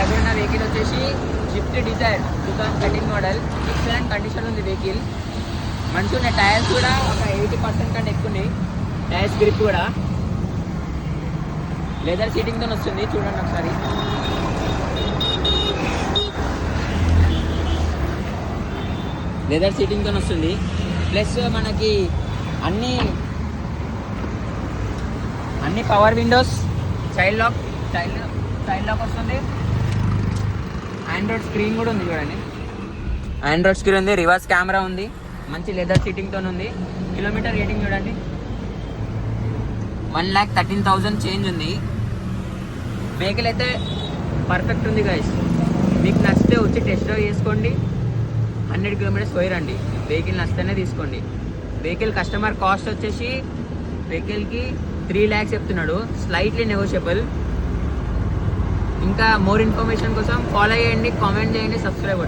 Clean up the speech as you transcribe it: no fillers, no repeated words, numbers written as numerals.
దగ్గర ఉన్న వెహికల్ వచ్చేసి Swift Dzire 2013 model. Excellent condition ఉంది వెహికల్. మంచిగా ఉన్నాయి టైర్స్ కూడా ఒక 80% కంటే ఎక్కువ ఉన్నాయి. టైర్స్ గ్రిప్ కూడా లెదర్ సీటింగ్తో వస్తుంది. చూడండి ఒకసారి. లెదర్ సీటింగ్తో వస్తుంది. ప్లస్ మనకి అన్ని పవర్ విండోస్, చైల్డ్ లాక్ వస్తుంది. ఆండ్రాయిడ్ స్క్రీన్ కూడా ఉంది చూడండి. ఆండ్రాయిడ్ స్క్రీన్ ఉంది. రివర్స్ కెమెరా ఉంది. మంచి లెదర్ సీటింగ్తో ఉంది. కిలోమీటర్ రేటింగ్ చూడండి 1,13,000 చేంజ్ ఉంది. వెహికల్ అయితే పర్ఫెక్ట్ ఉంది గైస్. మీకు నచ్చితే వచ్చి టెస్ట్ డ్రైవ్ చేసుకోండి. 100 కిలోమీటర్స్ పోయిరండి. వెహికల్ నచ్చితేనే తీసుకోండి. వెహికల్ కస్టమర్ కాస్ట్ వచ్చేసి వెహికల్కి 3 lakhs చెప్తున్నాడు. Slightly negotiable. ఇంకా మోర్ ఇన్ఫర్మేషన్ కోసం ఫాలో చేయండి, కామెంట్ చేయండి, సబ్స్క్రైబ్